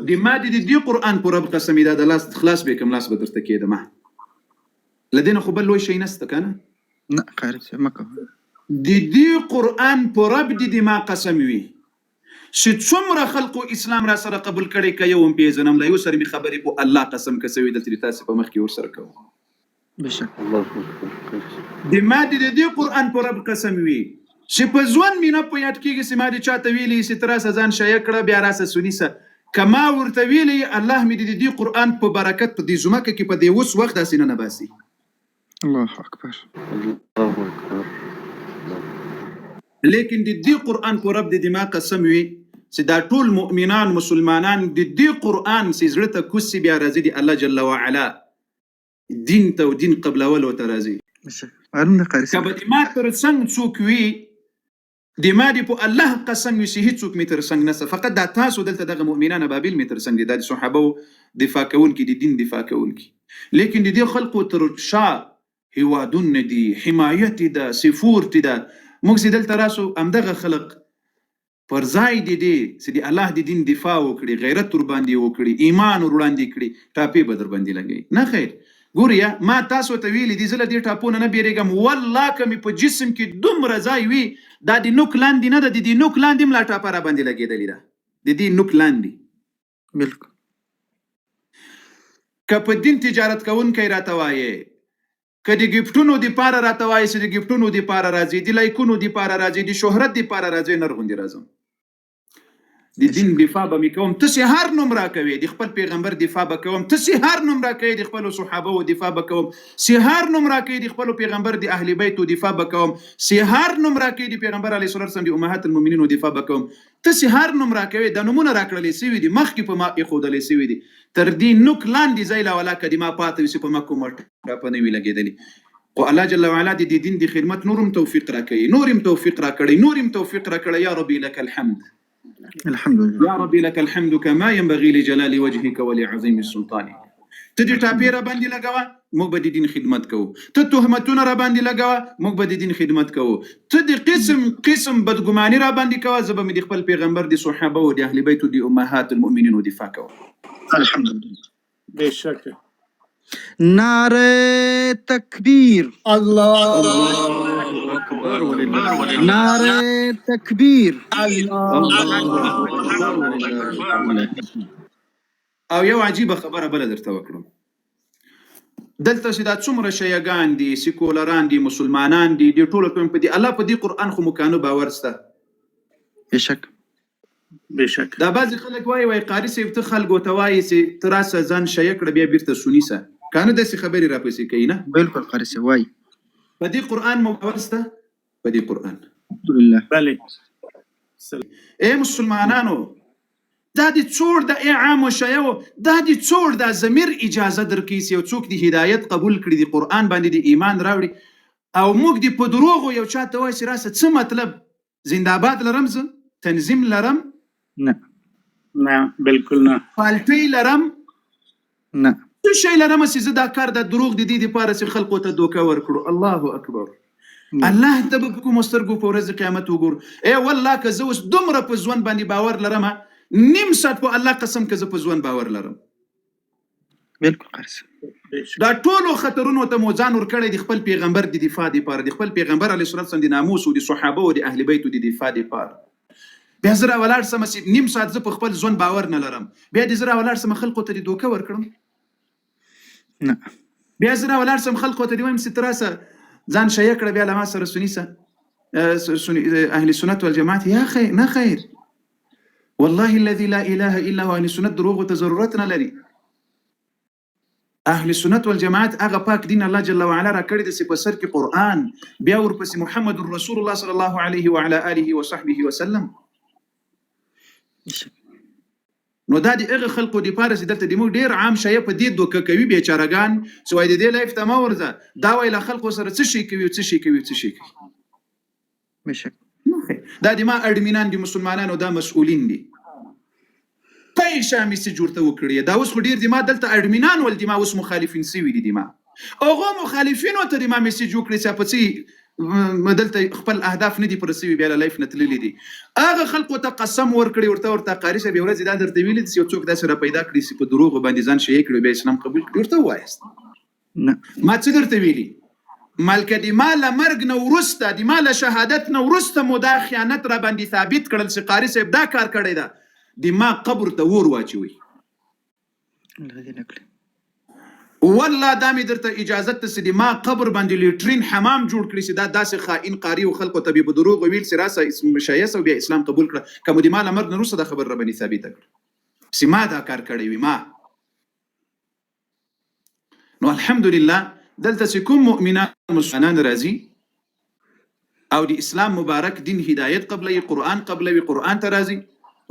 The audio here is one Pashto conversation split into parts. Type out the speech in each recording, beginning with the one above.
د ما د دې قرآن په رب قسم دا د لاس خلاص به کوم لاس به درته کېدم لدينا خو بل لوی شي نسته کنه نه قاري صاحب ما کوه د دې قرآن په رب د ما قسم وي چې څومره خلقو اسلام را سره قبول کړي که یو هم پیژنم لا یو سره مې خبرې په الله قسم کسوي دلته تاسو په مخ کې ورسره کوم بشک د ما د دې قرآن په رب قسم وي چې په ځوان مینه په یاد کېږي چې ما د چاته ویلي چې تر اوسه ځان شایع کړه بیا راسه سني سه که ما ورته ویلي الله مې د دې قرآن په برکت په دې ځمکه کې په دې اوس وخت داسې نه باسي الله اکبر الله اکبر لیکن د دې قرآن په رب د ما قسم وي چې دا ټول مؤمنان مسلمانان د دې قرآن چې زړه ته کوسي بیا راځي د الله جل وعلا دین ته او دین قبلولو ته راځي بشک معلوم ده قاري که صاحب به د ما تر څنګ څوک وي د ما د په الله قسم وي چې هیڅوک مې تر څنګ نسته فقط دا تاسو دلته دغه مؤمنان ابابیل مې تر څنګ دي دا د صحابو دفاع کوونکي د دین دفاع کوونکي لیکن د دې خلقو تر شا هیوادونه دي حمایت ده سفورت ده موږ چې دلته راسو همدغه خلق پر ځای دي چې د الله د دین دفاع وکړي غیرت ور باندې وکړي ایمان ور وړاندې کړي ټاپې به در باندې لګي نه خیر ګوریا ما تاسو ته ویلي دي زله دې ټاپونه نه بیریږم والله که مې په جسم کې دومره ځای وي دا د نوک لاندې نه ده د دې نوک لاندې ملا ټاپه را باندې لګېدلې ده د دې نوک لاندې بالکل که په دین تجارت کوونکی راته وایې که د ګفټونو دپاره راته وایې چې د ګفټونو دپاره راځي د لایکونو دپاره راځي د شهرت دپاره راځي نر غوندې راځم د دین دفاع به مې کوم تاسې هر نوم راکوي د خپل پیغمبر دفاع به کوم تاسې هر نوم راکوي د خپلو صحابو دفاع به کوم چې هر نوم راکوي د خپلو پیغمبر د اهل بیتو دفاع به کوم چې هر نوم راکوي د پیغمبر علیه الصلاة والسلام د امهات المؤمنینو دفاع به کوم تاسې هر نوم راکوي دا نومونه راکړلې سوي دي مخکې په ما ایښودلې سوي دي تر دې نوک لاندې ځای لا ولا که د ما پاته وي چې په ما کومه ټاپه نه وي لګېدلې خو الله جل وعلا د دې دین د خدمت نورم توفیق راکوي نورم توفیق راکړی نورم توفیق راکړی یا ربي لك الحمد الحمد لله يا ربي لك الحمد كما ينبغي لجلال وجهك ولعظيم سلطانك تدي ټاپې را باندې لګوه موږ به د دین خدمت کوو ته تهمتونه را باندې لګوه موږ به د دین خدمت کوو ته د قسم بدګماني را باندې کوه زه به مې د خپل پیغمبر د صحابه او د اهل بیتو د امهات المؤمنینو دفاع کوم الحمد لله بشک نعره تکبیر الله اکبر ولله نعره تکبیر او یو عجیبه خبره بله درته وکړم دلته چې دا څومره شیعګان دي سیکولران دي مسلمانان دي د ټولو په دې الله په دې قرآن خو مکانو باور شته بشک بشک دا بعضې خلک وایي قاري صاحب ته خلکو ته وایي چې ته راسه ځان شیع کړه بیا بیرته سني سه کانه داسې خبرې راپسې کوي نه بالکل قاري صاحب وای په دې قرآن مو باور شته په دې قرآن الحمد لله بله ای مسلمانانو دا د څوړ د عام و شیعو دا د څوړ د ضمیر اجازه درکوي چې یو څوک د هدایت قبول کړي د قرآن باندې د ایمان راوړي او موږ د په دروغو یو چا ته وایي چې راسه څه مطلب زنده‌باد لرم زه تنظیم لرم نه نه بالکل نه پالټۍ لرم نه څه شی لرم چې زه دا کار د دروغ د دې دپاره چې خلکو ته دوکه ورکړو الله اکبر الله ته به په کومو سترګو په ورځ قیامت وګورو ای والله که زه اوس دومره په ځوان باندې باور لرم نیم ساعت په الله قسم که زه په ځوان باور لرم بالکل قاري صاحب دا ټولو خطرونو ته مو ځان ورکړی د خپل پیغمبر د دفاع دپاره د خپل پیغمبر علیه الصلاة والسلام د ناموس او د صحابه او د اهل بیتو د دفاع دپاره بیا زه راولاړ سم چې نیم ساعت زه په خپل ځوان باور نه لرم بیا دې زه راولاړ سم خلکو ته د دوکه ورکړم نه بیا زه راولاړ سم خلکو ته دې وایم چې ته راسه ځان شیع کړه بیا له ما سره سني سه اهل سنت والجماعت یا خیر نه خیر والله الذي لا اله الا هو اهل سنت دروغ ته ضرورت نه لري اهل سنت والجماعت هغه پاک دین الله جل وعلا را کړی د چې په سر کې قرآن بیا ورپسې محمد رسول الله صلی الله علیه وعلى آله وصحبه وسلم نو دا د هغه خلکو دپاره چې دلته د موږ ډېر عام شیعه په دې دوکه کوي بیچارهګان چې وایي د دې لایف ته مه ورځه دا وایي له خلکو سره څه شی کوي څه شی کوي څه شی کوي بشک دا د ما اډمینان دي مسلمانانو دا مسؤلین دي پیسه مې څه جوړته وکړي دا اوس خو ډېر د ما دلته اډمینان ول د ما اوس مخالفین سوي دي د ما هغو مخالفینو ته د ما میسیج وکړي چې په څه دلته خپل اهداف نه دي پر سوي بیا له لایف نه تللي دي هغه خلکو ته قسم ورکړي ورته قاري صاحب یو ورځ دا درته ویلي چې یو څوک داسې را پیدا کړي چې په دروغو باندې ځان شیعه کړي بیا اسلام قبول کړي ورته ووایاست نه ما څه درته ویلي مالکه د ما له مرګ نه وروسته د ما له شهادت نه وروسته مو دا خیانت را باندې ثابت کړل چې قاري صاحب دا کار کړی ده د ما قبر ته ور واچوي الله دې نه کړي والله دا مې درته اجازت ته چې د ما قبر باندې لیټرین حمام جوړ کړي چې دا داسې خائن قاري او خلکو ته به دروغ ویل چې راسه اسم مشایسه او بیا اسلام قبول کړه کوم د ما له مرګ نه وروسته دا خبر را باندې ثابت کړ چې ما دا کار کړی وي ما نو الحمدلله دلته چې کوم مؤمنان مسلمانان راځي او د اسلام مبارک دین هدایت قبلوي قرآن قبلوي قرآن ته راځي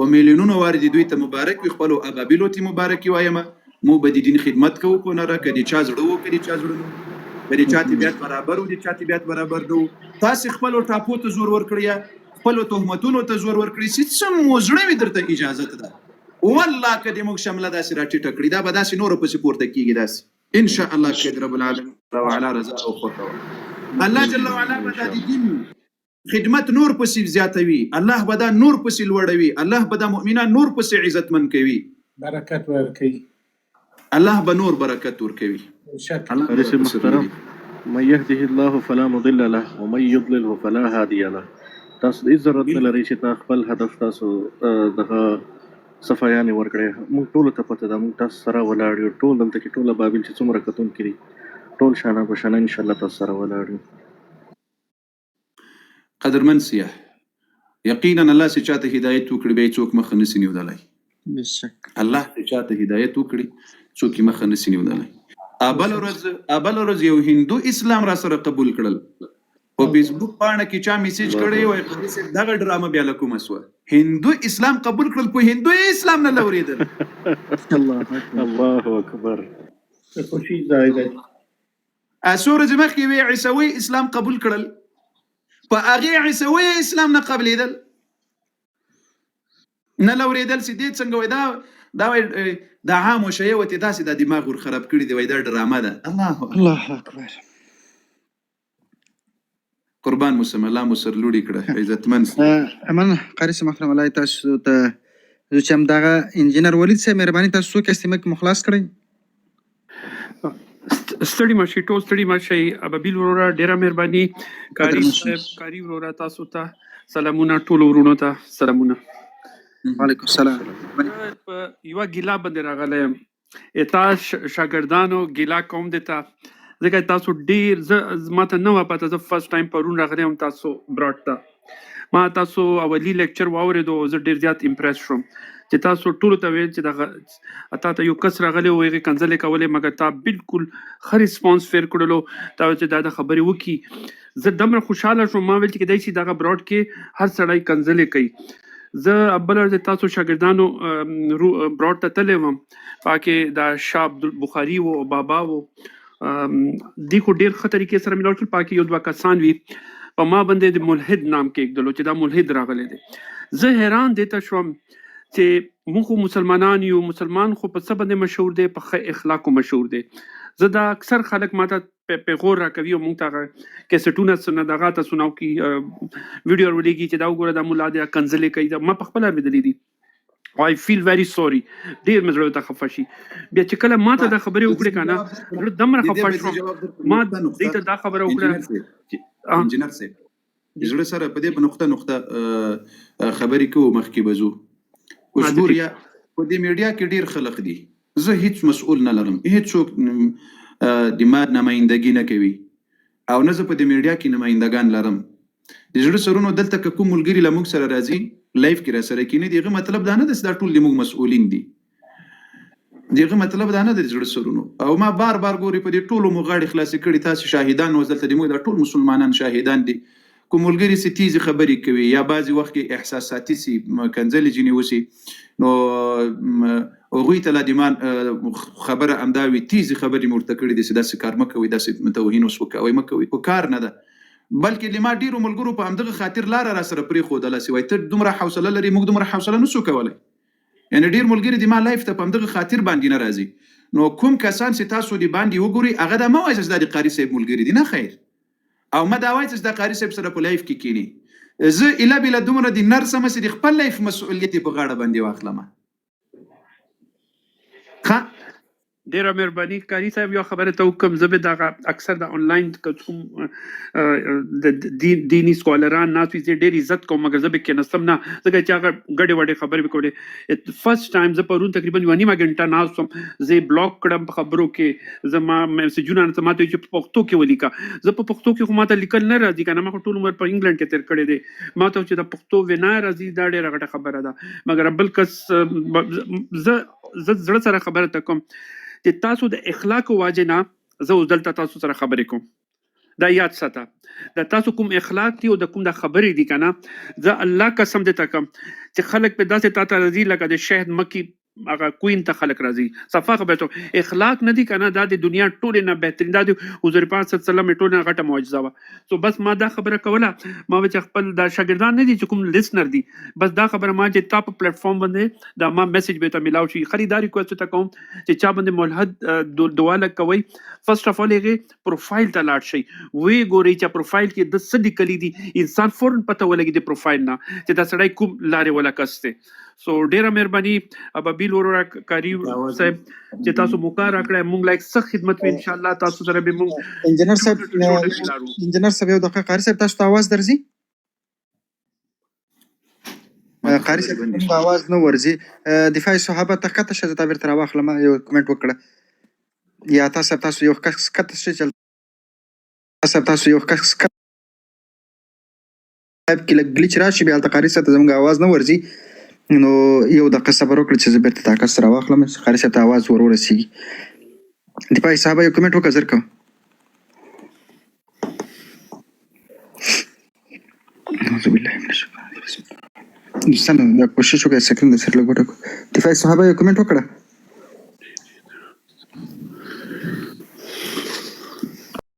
و میلیونونو وارد دوی ته مبارک وي خپلو ابابیلو ته مبارکي وایم مو به د دین خدمت کوو کو نه را کدي چا زړه وو کدي چا زړه نو کدي چا طبيعت برابر وو دي چا طبيعت برابر دو تاسو خپل ټاپو ته زور ورکړیا خپل تهمتونو ته زور ورکړی چې څم وزړه وي درته اجازه ده والله کدي موږ شامله داسې راټی ټکړی دا به داسې نور په سپورت کیږي داسې ان شاء الله کید رب العالمین وعلى رضا او خطا الله جل وعلا به د دین خدمت نور پسې زیاتوي الله به دا نور پسې لوړوي الله به دا مؤمنان نور پسې عزتمن کوي برکت ورکړي الله بنور برکت ورکوي شک حدیث محترم من يهده الله فلا مضل له ومن يضلله فلا هادي له تاسو د ضرورت نه لري چې تاسو خپل هدف تاسو دغه صفایانې ورکړئ موږ ټول ته پته ده موږ تاسو سره ولاړ یو ټول دلته کې ټوله بابل چې څومره کتون کړي ټول شانه په شانه ان شاء الله تاسو سره ولاړ یو قدرمن سیاح یقینا الله چې چاته هدایت وکړي به څوک مخ نه سي نیولای بشک الله چې چاته هدایت وکړي څوک مخ نه سي نیولای ابل ورځ یو هندو اسلام را سره قبول کړل په فیسبوک باندې کې چا میسج کړی وای چې دغه ډرامه بیا لکوم اسوه هندو اسلام قبول کړل په هندو اسلام نه لوریدل الله اکبر خوشي ځای دی اسوره زمخ کې وی عیسوي اسلام قبول کړل په هغه عیسوي اسلام نه قبلیدل نه لوریدل سي دې څنګه وای دا عام شی وته داسې د دماغ ور خراب کړی دی وای دا ډرامه ده الله اکبر قربان مسلم الله مسر لوړي کړه عزتمن امن قاری صاحب محترم الله تاسو ته چې هم دغه انجینر ولید صاحب مهرباني تاسو څو کستمه کې مخلاص کړئ ستړي مشي ټول ستړي مشي ابابیل ورورا ډیره مهرباني کاری صاحب کاری ورورا تاسو ته سلامونه ټول ورونو ته سلامونه وعلیکم السلام یو ګیلا باندې راغلی اتا شاګردانو ګیلا کوم دتا ځکه تاسو ډیر ماته نو پته زه فرست ټایم پرون راغلی هم تاسو براټ ما تاسو اولی لیکچر واوریدو زه ډیر زیات امپریس شوم چې تاسو ټول ته ویل چې دغه اتا ته یو کس راغلی او هغه کنځلې کولې مګر تا بالکل خر ریسپانس فیر کړلو تا چې دا خبرې وکي زه دمر خوشاله شوم ما ویل چې دای شي دغه براټ کې هر سړی کنځلې کوي زه ابل ورته تاسو شاګردانو براټ ته تللی وم پاکې دا شاه عبدالبخاري و بابا و دی خو ډېر ښه طریقې سره ملاو شول پاکې یو دوه کسان وي په ما باندې د ملحد نام کېږدلو چې دا ملحد راغلی دی زه حیران دیته شوم چې موږ خو مسلمانان یو مسلمان خو په څه باندې مشهور دی په ښه اخلاقو مشهور دی زه دا اکثر خلک ماته پیغور راکوي او موږ ته کیسټونه سونه دغه ته سناو کی ویډیو ورلېږي چې دا وګوره د مولا د کنځلې کوي ما په خپل لیدلې دي I feel very sorry ډیر مې زړه ته خفه شي بیا چې کله ماته دا خبرې وکړې کنه دمر خفه شوم ما دې ته دا خبره وکړه انجینر صاحب زړه سره په دې په نقطه خبرې کوو مخکې بزو اوسګوریا په دې میډیا کې ډیر خلک دي زه هیڅ مسؤل نه لرم هیڅ څوک د ما نمائندګي نه کوي او نه زه په دې میډیا کې نمائندګان لرم د زړه سرونو دلته کوم ملګری لموږ سره راځي لایف کې را سره کینې دغه مطلب دا نه ده چې دا ټول موږ مسؤلین دي دغه مطلب دا نه ده زړه سرونو او ما بار ګوري په دې ټولو مغاړي خلاصې کړي تاسو شاهدان وزلته د موږ د ټول مسلمانان شاهدان دي کوم ملګری سي تیزی خبرې کوي یا بعضی وخت کې احساساتي سي کنځلې جنې وسی نو اوغوی ته لادمان خبره امداوي تیزی خبرې مرته کړي دي چې داسې کار مکوي داسې متوهین اوس وکوي مکوي په کار نه ده بلکې لما ډیرو ملګرو په همدغه خاطر لار را سره پرې خو دله سی وای ته دومره حوصله لري موږ دومره حوصله نشو کولای یعنی ډیر ملګری د ما لایف ته په همدغه خاطر باندې نه راځي نو کوم کسان چې تاسو دی باندې وګوري هغه د ما وایي چې د قاری صاحب ملګری دي نه خیر او ما دا وایي چې د قاری صاحب سره په لایف کې کینی زه اله بلا دومره د نرسم چې د خپل لایف مسؤلیت په غاړه باندې واخلم. ښه ډیره مهرباني کاری صاحب یو خبره ته وکم زه به دغه اکثر د آنلاین کوم د دینی سکولران ناس وي ډیر عزت کوم مګر زه به کېناستم نه ځکه چې هغه ګډې وډې خبرې وکړې. فرست ټایم زه پرون تقریبا یوه نیمه ګنټه ناست وم، زه یې بلاک کړم په خبرو کې، زما میسجونه راته ما ته وایي چې په پښتو کې ولیکه. زه په پښتو کې خو ما ته لیکل نه راځي که نه، ما خو ټول عمر په انګلنډ کې تېر کړی دی. ما ته چې د پښتو وینا راځي دا ډېره غټه خبره ده. مګر بل کس زه زړه سره خبره ته کوم چې تاسو د اخلاقو واجې نه زه اوس دلته تاسو سره خبرې کوم. دا یاد ساته د تاسو کوم اخلاق دي او د کوم د خبرې دي که نه، زه الله قسم دې ته کوم چې خلک په داسې تا ته راځي لکه د شهد مکي هغه کوین ته خلک راځي. صفا خبره ته اخلاق نه دي که نه، دا د دنیا ټولې نه بهترین، دا د حضور پاک صلی الله علیه وسلم ټولې نه غټه معجزه وه. سو بس ما دا خبره کوله، ما وایي چې خپل دا شاګردان نه دي چې کوم لیسنر دي، بس دا خبره ما چې تا په پلیټ فارم باندې دا ما میسج به ته میلاو شي. خالي دا ریکویسټ ته کوم چې چا باندې ملحد دعا لږ کوئ، فرسټ اف اول هغې پروفایل ته لاړ شئ، ویې ګورئ چې پروفایل کې د څه لیکلي دي، انسان فوراً پته ولګي د پروفایل نه چې دا سړی کوم لارې والا کس دی. سو ډیره مهرباني ابابیل ورور کاری صاحب چې تاسو موقع راکړی، موږ لایک څه خدمت وي ان شاء الله تاسو سره به موږ انجینر صاحب یو دقیقه قاری صاحب تاسو ته आवाज درځي؟ قاری صاحب ته आवाज نه ورځي. دفاع صحابه ته کته شه تعبیر تر واخلم یو کمنټ وکړه یا تاسو یو کس کته شه چې تاسو یو کس کې لګلیچ راشي بیا ته قاری صاحب ته زموږ आवाज نه ورځي، نو یو دقیقه صبر وکړه چې زه بیرته تا کس سره واخلم قاری صاحب ته आवाज ورسیږي. دفاع صحابه یو کمنټ وکړه زر کوم. اعوذ بالله من الشیطان الرجیم. دوستانو دا کوشش وکړئ سکرین د سر لګوټه. دفاع صحابه یو کمنټ وکړه.